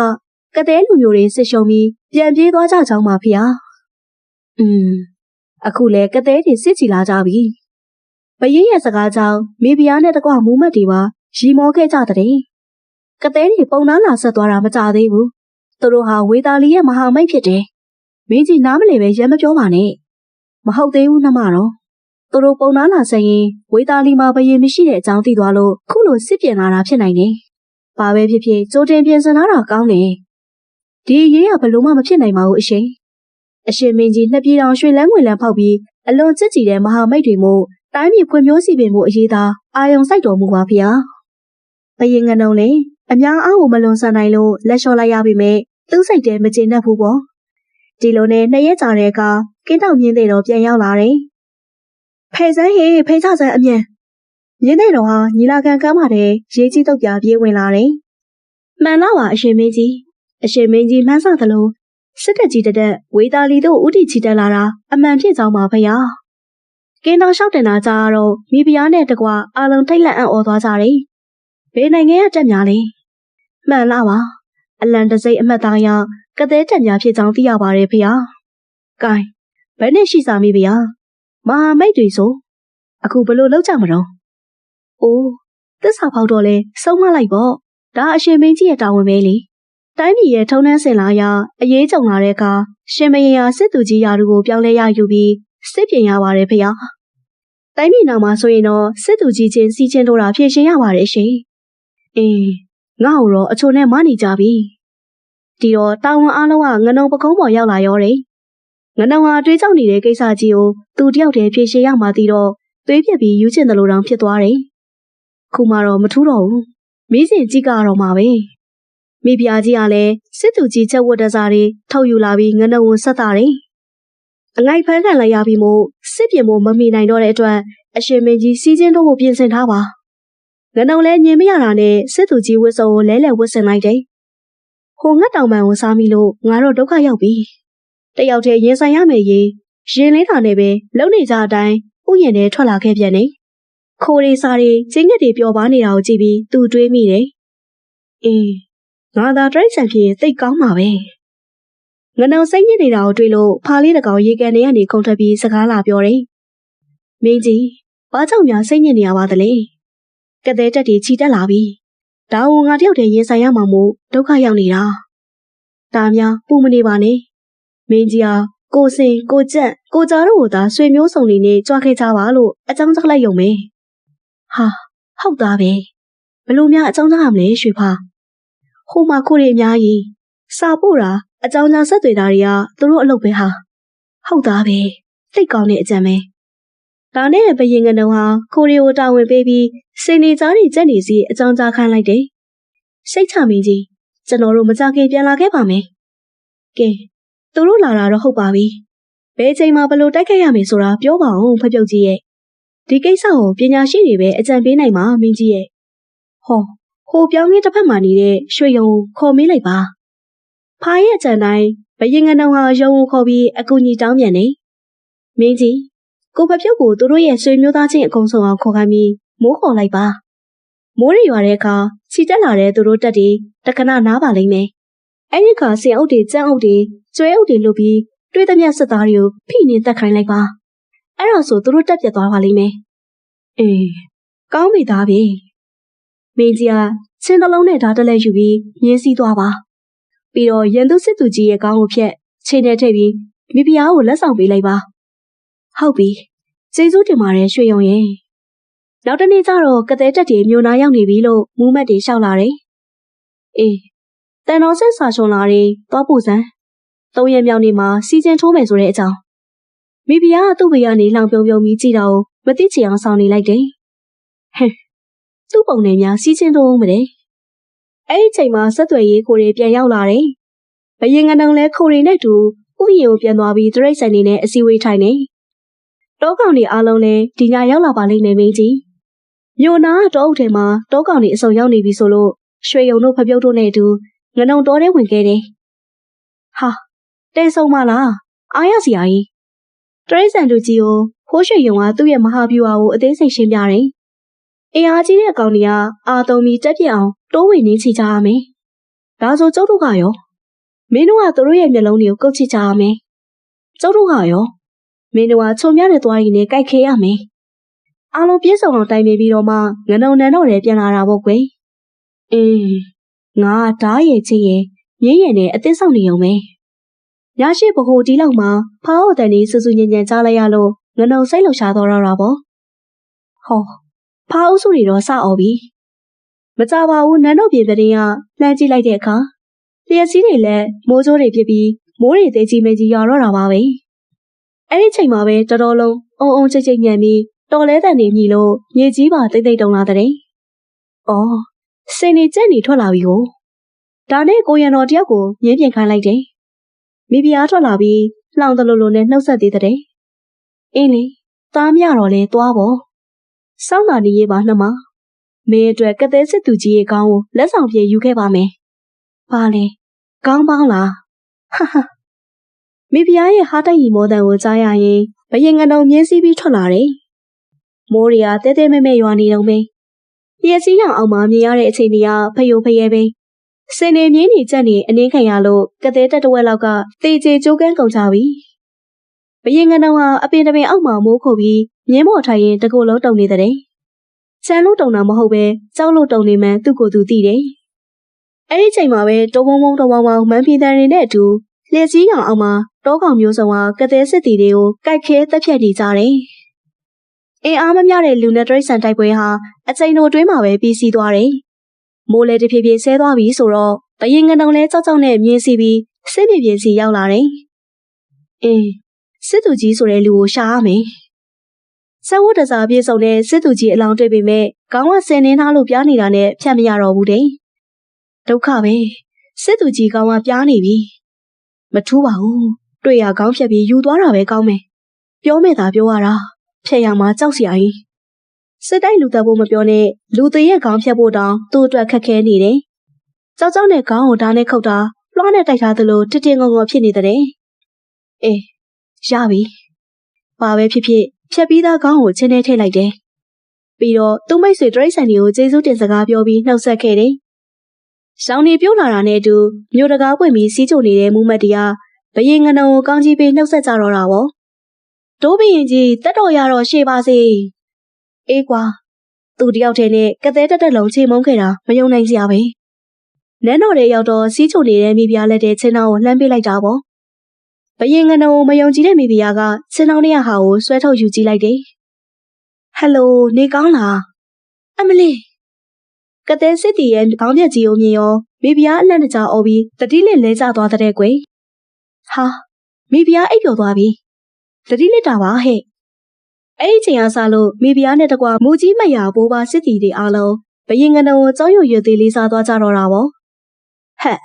ကတဲ့လူမျိုးတွေစစ်ရှုံးပြီးပြန်ပြေးသွားကြကြောင်းပါဖေ။အခုလဲကတဲ့တွေစစ်ချီလာကြပြီ။ဘရင်ရဲ့စကားကြောင့်မိဖုရားနဲ့တကွမူးမတ်တွေပါရီမောခဲ့ကြတဲ့။ကတဲ့တွေပုံနာလာဆက်သွားတာမကြသေးဘူး။သူတို့ဟာဝေသားလီရဲ့မဟာမိတ်ဖြစ်တယ်။မင်းကြီးနားမလည်ပဲရမ်းမပြောပါနဲ့။မဟုတ်သေးဘူးနှမတော်။သူတို့ပုံနာလာဆက်ရင်ဝေသားလီမှာဘရင်မရှိတဲ့အကြောင်းသိသွားလို့ခုလိုစစ်ပြင်လာတာဖြစ်နိုင်တယ်။ဘာပဲဖြစ်ဖြစ်ကြိုတင်ပြင်ဆင်လာတာကောင်းတယ်။ဒီရေးကဘလို့မှမဖြစ်နိုင်ပါဘူးအရှင်။အရှင်မင်းကြီးနှစ်ပြည်တော်ရွှေလန်းငွေလန်းဖောက်ပြီးအလွန်ချစ်ကြည်တဲ့မဟာမိတ်တွေမို့တိုင်းပြည်ဖွံ့ဖြိုးစီပင်မှုအရေးသာအာယုံစိုက်တော်မူပါဗျာ။ဘရင်ငနုံလည်းအများအားကိုမလွန်ဆန်နိုင်လို့လက်လျှော့လိုက်ရပြီမဲ့သူ့စိတ်ထဲမကျေနပ်ဘူးပေါ့။ဒီလိုနဲ့2 ရက်ကြာတဲ့အခါကင်းတောင်မြင်းတဲ့တော်ပြန်ရောက်လာတယ်။ဖဲစမ်းဟေးဖိတ်ချစမ်းအမြန်မြင်းတဲ့တော်ဟာညီလာခံကမ်းပါတဲ့ရေးကြီးတုတ်ပြပြေးဝင်လာတယ်။မှန်လားပါအရှင်မင်းကြီးမှန်းဆသလို စစ်တပ်ကြီးတက်ဝေတာလီတို့ဥတီချီတက်လာတာအမှန်ဖြစ်ကြောင်းပါဖေ။ကင်းတော်လျှောက်တင်တာကြတော့မိဖုရားနဲ့တကွာအာလုံးထိတ်လန့်အံ့ဩသွားကြတယ်။ဘယ်နိုင်ငံကတက်များလဲ။မှန်လားပါ။အလံတစိမ့်အမှတ်သားရကတဲ့တက်များဖြစ်ကြောင်းသိရပါတယ်ဖေ။ကဲဘယ်နဲ့ရှိစာမိဖုရား။မဟာမိတ်တွေဆိုအခုဘလို့လောက်ကြမတော့။အိုးသစ္စာဖောက်တော့လဲဆုံးမလိုက်ပေါ့။ဒါအရှင်မင်းကြီးရဲ့တာဝန်ပဲလေ။တိုင်းပြည်ရဲ့ထုံးတမ်းစင်လာရအရေးကြုံလာတဲ့အခါရှင်မင်းရစစ်သူကြီးရာထူးကိုပြောင်းလဲရယူပြီးစစ်ပြင်ရပါတယ်ဖေ။တိုင်းပြည်နာမှာဆိုရင်တော့စစ်သူကြီးချင်းစီးချင်းတို့တာဖြည့်ရှင်ရပါတယ်ရှင်။ငါ့ကိုတော့အချိုနဲ့မနေကြပြီ။ဒီတော့တာဝန်အားလုံးကငနုံပကုံးပေါ်ရောက်လာရောတယ်။ငနုံဟာတွေးကြောက်နေတဲ့ကိစ္စကြီးကိုသူတယောက်တည်းဖြည့်ရှင်ရမှသိတော့သွေးပြက်ပြီးယူကျင်တယ်လို့တောင်ဖြစ်သွားတယ်။ခုမှတော့မထူးတော့ဘူး။မီးစင်ကြီးကတော့မှာပဲ။မိဖုရားကြီးကလည်းစစ်သူကြီးချက်ဝတ်တစားတွေထုတ်ယူလာပြီးငနုံကိုဆက်တာတယ်။အငိုက်ဖမ်းခံလိုက်ရပြီးမို့စစ်ပြင်ဖို့မမီနိုင်တော့တဲ့အတွက်အရှင်မင်းကြီးစီးချင်းတို့ကိုပြင်ဆင်ထားပါငနုံလဲညင်မရတာနဲ့စစ်သူကြီးဝတ်စုံကိုလဲဝတ်ဆင်လိုက်တယ်ဟိုငတ်တောင်ပံကိုစားမိလို့ငါတို့ဒုက္ခရောက်ပြီတယောက်တည်းရင်ဆိုင်ရမယ်ရေရင်လေးတာနဲ့ပဲလုံနေကြအတိုင်းဥယျာဉ်ထဲထွက်လာခဲ့ပြန်နေခိုးရီစားရီကျင်းငက်တွေပျော်ပါနေတာကိုကြည့်ပြီးသူတွေးမိတယ်ငါသာတရိတ်ဆန်ဖြစ်သိတ်ကောင်းမှာပဲငနုံစိတ်ညစ်နေတာကိုတွေ့လို့ဖားလေးတကောင်ရေကန်ထဲကနေခုန်ထွက်ပြီးစကားလာပြောတယ်။မင်းကြီးဘာကြောင့်များစိတ်ညစ်နေရပါသလဲ။ကတဲ့တက်တွေချီတက်လာပြီ။ဒါကိုငါတယောက်တည်းရင်ဆိုင်ရမှာမို့ဒုက္ခရောက်နေတာ။ဒါများပူမနေပါနဲ့။မင်းကြီးဟာကိုစင်ကိုကြက်ကိုကြားတို့ကိုသာဆွေမျိုးစုံနေနဲ့ကြွားခဲ့ကြပါလို့အကြောင်းကြားလိုက်ရုံပဲ။ဟာဟုတ်သားပဲ။ဘလို့များအကြောင်းကြားရမလဲရွှေဖာ။ဟိုမှာခိုးရီအများကြီးစာပို့တာအကြောင်းကြောင့်ဆက်သွေတာတွေကသူတို့အလုပ်ပဲဟာဟုတ်သားပဲသိကောင်းတဲ့အကြံပဲဒါနဲ့ဘယင်ကနုံဟာခိုရီကိုတာဝန်ပေးပြီးစင်နေကြားနေကြက်နေစီအကြောင်းကြားခိုင်းလိုက်တယ်စိတ်ချမင်းကြီးကျွန်တော်တို့မကြခင်ပြန်လာခဲ့ပါမယ်ကဲသူတို့လာတာတော့ဟုတ်ပါပြီဘယ်ချိန်မှဘလို့တိုက်ခိုက်ရမယ်ဆိုတာပြောပါအောင်ဖပြုတ်ကြီးရဲ့ဒီကိစ္စကိုပညာရှိတွေပဲအကြံပေးနိုင်မှာမင်းကြီးရဲ့ဟောဟိုပြောင်းရင်းတစ်ဖက်မှာနေတဲ့ရွှေရုံခေါ်မေးလိုက်ပါဖားရဲ့အကြံတိုင်းဘယင်ကနုံဟာရုံကိုခေါ်ပြီးအကူကြီးတောင်းပြန်နေမင်းကြီးကိုဖပြုတ်ကိုသူတို့ရဲ့ဆွေမျိုးသားချင်းအကုန်ဆုံးအောင်ခေါ်ခိုင်းပြီးမိုးခေါ်လိုက်ပါမိုးရရွာတဲ့အခါခြိတက်လာတဲ့သူတို့တက်တွေတခဏနားပါလိမ့်မယ်အဲ့ဒီခါဆင်အုပ်တွေကြမ်းအုပ်တွေကျွဲအုပ်တွေလုပ်ပြီးတွေးသမျှစစ်သားတွေကိုဖိနေတက်ခိုင်းလိုက်ပါအဲ့ဒါဆိုသူတို့တက်ပြတ်သွားပါလိမ့်မယ်ကောင်းပြီသားပြီမင်းကြီးကချင်းတလုံးနဲ့ဓာတ်တလဲယူပြီးမြင်းစည်းသွားပါပြီးတော့ရန်သူစစ်သူကြီးရဲ့ခေါင်းကိုဖြတ်ချိန်နဲ့ထည့်ပြီးမိဖုရားကိုလက်ဆောင်ပေးလိုက်ပါဟုတ်ပြီကျေးဇူးတင်ပါတယ်ရွှေရုံရဲ့နောက်တနေ့ကျတော့ကတဲ့တက်တွေမြို့နာရောက်နေပြီလို့မူးမတ်တွေရှောက်လာတယ်တန်တော်ဆက်စာရှုံလာတယ်သွားပို့စမ်း၃ရက်မြောက်နေ့မှာစီစဉ်ထိုးမယ်ဆိုတဲ့အကြောင်းမိဖုရားကသူ့ဘေးကနေလောင်ပြုံပြုံပြီးကြည့်တော့မသိချင်အောင်ဆောင်နေလိုက်တယ်ဟဲ့သူ့ပုံနဲ့များစီစဉ်ထိုးမတယ်အဲ့ဒီချိန်မှာဆက်သွယ်ရေးခိုးတွေပြန်ရောက်လာတယ်။ဘယင်ကနုံလဲခိုးတွေနဲ့တူဥယျာဉ်ကိုပြန်သွားပြီးတရိတ်ဆန်နေနဲ့အစည်းအဝေးထိုင်နေ။တောကောင်တွေအားလုံးလဲဒီညရောက်လာပါလိမ့်မယ်မင်းကြီး။မြို့နာတောအုပ်ထဲမှာတောကောင်တွေအစုံရောက်နေပြီဆိုလို့ရွှေရုံတို့ဖပြုတ်တို့နဲ့အတူငနုံတောထဲဝင်ခဲ့တယ်။ဟာတဲဆုံးမလားအားရစရာကြီး။တရိတ်ဆန်သူကြီးကိုဖိုးရွှေရုံကသူ့ရဲ့မဟာဗျူဟာကိုအသေးစိတ်ရှင်းပြတယ်။အင်အားကြီးတဲ့အကောင်တွေကအာသုံးပြီးတက်ပြစ်အောင်တိုးဝင်နေချကြရမယ်။ဒါဆိုကျုပ်တို့ကရောမင်းတို့ကသူတို့ရဲ့မျက်လုံးတွေကိုကုတ်ချကြရမယ်။ကျုပ်တို့ကရောမင်းတို့ကချုံမြတဲ့သွားရည်နဲ့ကြိုက်ခဲရမယ်။အားလုံးပြည့်စုံအောင်တိုင်ပင်ပြီးတော့မှငနုံနန်းတော့တယ်ပြန်လာတာပေါ့ကွယ်။ငါဓားရဲ့ချင်းရဲ့မြင်းရဲ့နဲ့အသစ်ဆောင်နေုံပဲ။ညရှိဘိုဒီလောက်မှာဖားတော်တန်နေစူစူညံညံကြားလိုက်ရလို့ငနုံစိတ်လှုပ်ရှားတော့တာပေါ့။ဟောဖားအုပ်စုတွေတော့စအော်ပြီ။မကြပါဘူးနန်းတော်ပြင်ပတင်းကလှမ်းကြည့်လိုက်တဲ့အခါလျှက်စီးတွေလည်းမိုးကြိုးတွေဖြစ်ပြီးမိုးတွေသေးကြီးမကြီးရွာတော့တာပါပဲအဲ့ဒီချိန်မှာပဲတော်တော်လုံးအုံအုံချိတ်ချိတ်ညံပြီးတော်လဲတန်နေမြည်လို့မြေကြီးပါတိတ်တိတ်တုံလာတဲ့အော်စင်နေကြက်နေထွက်လာပြီကိုဒါနဲ့ကိုရံတော်တယောက်ကိုမြင်းပြင်ခိုင်းလိုက်တယ်မိဖုရားထွက်လာပြီးလှောင်တလူလူနဲ့နှုတ်ဆက်သေးတဲ့အင်းလေသားမြတော့လဲသွားပေါ့စောင်းတာနေရေးပါနှမမင်းအတွက်ကတဲ့စစ်သူကြီးရဲ့ခေါင်းကိုလက်ဆောင်ပြေယူခဲ့ပါမယ်။ဘာလဲ။ခေါင်းပေါင်းလား။ဟာဟာ မိဖုရားရဲ့ဟားတိုက်ရီမောတန်ကိုကြားရရင်ဘယင်ငနုံမြင်းစည်းပြီးထွက်လာတယ်။မိုးတွေကတဲတဲမဲမဲရွာနေတော့ပဲ။လျှက်စီးရောင်အောင်မှမြင်ရတဲ့အချိန်တွေကဖယိုဖယဲပဲ။စင်နေမြင်းနေကြက်နေအနှင်းခံရလို့ကတဲ့တက်တဝက်လောက်ကတေချေကျိုးကန်းကုန်ကြပြီ။ဘယင်ငနုံဟာအပင်တပင်အောက်မှာမိုးခုတ်ပြီးမြင်းပေါ်ထိုင်ရင်တကူလုံးတုံနေတဲ့။ချမ်းလို့တုံတာမဟုတ်ပဲကြောက်လို့တုံနေမှန်းသူ့ကိုယ်သူသိတယ်။အဲ့ဒီချိန်မှာပဲတုံဝုံဝုံတုံဝောင်ဝောင်မန်ပြည်တန်တွေနဲ့အတူလျှက်စီးရောင်အောင်မှာတောကောင်မျိုးစုံဟာကတဲ့စစ်တီတွေကိုကြိုက်ခဲတက်ဖြတ်နေကြတယ်။အင်းအားမမျှတဲ့လူနဲ့တိရစ္ဆာန်တိုက်ပွဲဟာအချိန်တိုအတွင်းမှာပဲပြီးစီးသွားတယ်။မိုးလည်းတဖြည်းဖြည်းဆဲသွားပြီဆိုတော့ဘယင်ငနုံလဲကြောက်ကြောက်နဲ့မြင်းစီပြီးစစ်ပြေပြေစီရောက်လာတယ်။အင်းစစ်သူကြီးဆိုတဲ့လူကိုရှာရမယ်။ဆက်ဝတ်တစားပြေဆုံးတဲ့စစ်သူကြီးအလောင်းတွေ့ပေမဲ့ခေါင်းကဆင်နှင်းထားလို့ပြားနေတာနဲ့ဖြတ်မရတော့ဘူးတဲ့။ဒုက္ခပဲစစ်သူကြီးခေါင်းကပြားနေပြီ။မထူးပါဘူးတွေ့ရခေါင်းဖြတ်ပြီးယူသွားတာပဲကောင်းမယ်ပြောမဲ့သာပြောရတာဖြတ်ရမှာကြောက်စရာကြီးစစ်တိုက်လူသက်ဖို့မပြောနဲ့လူသေးရဲ့ခေါင်းဖြတ်ဖို့တောင်သူ့အတွက်ခက်ခဲနေတယ်ကြောက်ကြောက်နဲ့ခေါင်းကိုဓာတ်နဲ့ခုတ်တာလွှားနဲ့တိုက်ထားသလိုတစ်တင်ငုံငုံဖြစ်နေတဲ့အေးရပြီဘာပဲဖြစ်ဖြစ်ဖြတ်ပြီးသားခေါင်းကိုချင်းထဲထည့်လိုက်တယ်ပြီးတော့သူ့မိတ်ဆွေတရိတ်ဆန်တွေကိုကျေးဇူးတင်စကားပြောပြီးနှုတ်ဆက်ခဲ့တယ်ရောင်နေပြုတ်လာတာနဲ့အတူမြို့တကားပွင့်ပြီးစီးချိုနေတဲ့မူမတ်တရားဘယင်ငနုံကိုကောင်းကြီးပေးနှုတ်ဆက်ကြတော့တာပေါ့ဒိုးဘရင်ကြီးတက်တော်ရတော့ရှေ့ပါစေအေးကွာသူတယောက်တည်းနဲ့ကတဲ့တက်လုံးချိန်မုန်းခဲ့တာမယုံနိုင်စရာပဲနန်းတော်ထဲရောက်တော့စီးချိုနေတဲ့မိဖုရားလက်ထဲချင်းတော်ကိုလှမ်းပေးလိုက်တာပေါ့ဘယင်ငနုံကိုမယုံကြည်တဲ့မိဖုရားကချင်းတော်နဲ့ဟာကိုဆွဲထုတ်ယူကြည့်လိုက်တယ်ဟယ်လိုနေကောင်းလားအမလေးကတဲ့စစ်တီရဲ့ခေါင်းပြက်ကြီးကိုမြင်ရောမိဖုရားအလန့်တကြားအော်ပြီးတတိလက်လဲကျသွားတဲ့ကွယ်ဟာမိဖုရားအိပ်ပျော်သွားပြီတတိလက်တာပါဟဲ့အဲ့ဒီချိန်အားစလို့မိဖုရားနဲ့တကွာမူကြီးမယာဘိုးဘစစ်တီတွေအားလုံးဘယင်ငနုံကိုကြောက်ရွံ့ရွံ့သေးလေးစားသွားကြတော့တာပေါ့ဟဲ့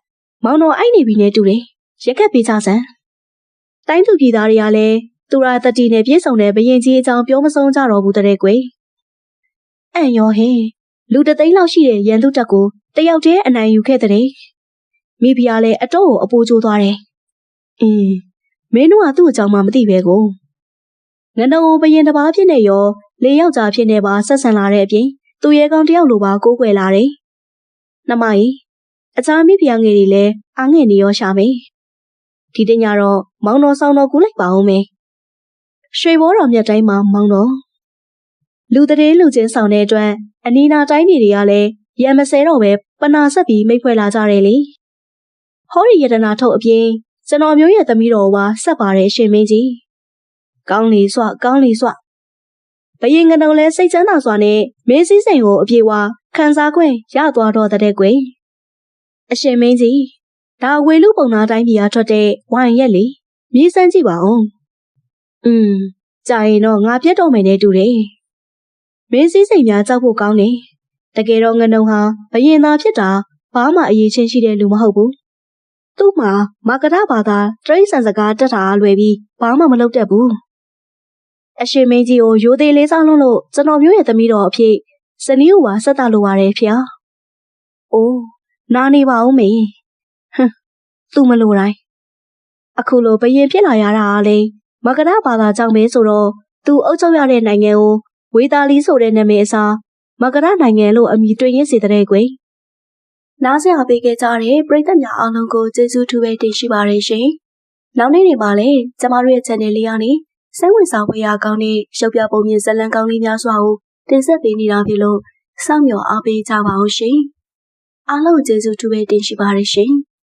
မောင်တော်အိုက်နေပြီနဲ့တူတယ်ရက်ခက်ပေးကြစမ်းတိုင်းသူပြည်သားတွေကလည်းသူရာတတိနဲ့ပြေဆုံးတဲ့ဘယင်ကြီးအကြောင်းပြောမဆုံးကြတော့ဘူးတဲ့ကွယ်အန်ရောဟဲ့လူတသိန်းလောက်ရှိတဲ့ရန်သူတက်ကိုတယောက်တည်းအနိုင်ယူခဲ့တဲ့မိဖုရားလည်းအတော့ကိုအပိုးကျိုးသွားတယ်မင်းတို့ကသူ့အကြောင်းမှမသိပဲကိုငနုံဘယင်တစ်ပါးဖြစ်နေရောလေယောက်ျားဖြစ်နေပါဆက်ဆံလာတဲ့အပြင်သူရဲကောင်းတယောက်လိုပါကိုးကွယ်လာတယ်နှမကြီးအခြားမိဖုရားငယ်တွေလည်းအားငယ်နေရောရှာမယ်ဒီတညတော့မောင်တော်ဆောင်တော်ကူလိုက်ပါဦးမယ်ရွှေဘောတော်မြတ်တိုင်းမှာမောင်တော်လူတရေလူချင်းဆောင်တဲ့အတွက်အနီးနာတိုင်းပြည်တွေကလည်းရံမစဲတော့ပဲပနာဆက်ပြီးမိတ်ဖွဲ့လာကြတယ်လေဟောဒီယတနာထုတ်အပြင်ကျွန်တော်မျိုးရဲ့သမီးတော်ဝါဆက်ပါတယ်ရှင်မင်းကြီးကောင်းလေစွကောင်းလေစွဘယင်ငနုံလဲစိတ်ချမ်းသာစွာနဲ့မင်းစည်းစိမ်ကိုအပြေဝါခံစားခွင့်ရသွားတော့တဲ့ကွယ်အရှင်မင်းကြီးဒါဝေလူပုံနာတိုင်းပြည်အားထွက်တဲ့ဝိုင်ရက်လေမြေးစမ်းကြည့်ပါဦးကြာရင်တော့ငါပြတ်တော့မယ်နဲ့တူတယ်မင်းစည်းစိမ်များကြောက်ဖို့ကောင်းတယ်တကယ်တော့ငနုံဟာဘယင်သားဖြစ်တာဘာမှအရေးချင်းရှိတဲ့လူမဟုတ်ဘူးသူ့မှာမာကရဘာသာတရိတ်ဆန်စကားတက်တာလွယ်ပြီးဘာမှမလုပ်တတ်ဘူးအရှင်မင်းကြီးကိုရိုသေလေးစားလုံးလို့ကျွန်တော်မျိုးရဲ့သမီးတော်အဖြစ်ဇနီးကိုပါဆက်တာလိုပါတယ်ဖေ။အိုးနားနေပါဦးမေ။သူမလိုတိုင်းအခုလိုဘယင်ဖြစ်လာရတာလေမာကရဘာသာကြောင့်ပဲဆိုတော့သူအုပ်ချုပ်ရတဲ့နိုင်ငံကိုဝေသာလီဆိုတဲ့နာမည်အစားမာကရနိုင်ငံလို့အမည်တွင်ရင်းစေတဲ့ကွယ်။နားဆင်အားပေးခဲ့ကြတဲ့ပရိသတ်များအားလုံးကိုကျေးဇူးထူးပဲတင်ရှိပါရရှင်။နောက်နေ့တွေမှာလည်းကျမတို့ရဲ့ channel လေးကနေစိတ်ဝင်စားဖွယ်ရာကောင်းတဲ့ရုပ်ပြပုံမြင်ဇာတ်လမ်းကောင်းလေးများစွာကိုတင်ဆက်ပေးနေတာဖြစ်လို့စောင့်မျှော်အားပေးကြပါဦးရှင်။အားလုံးကျေးဇူးထူးပဲတင်ရှိပါရရှင်။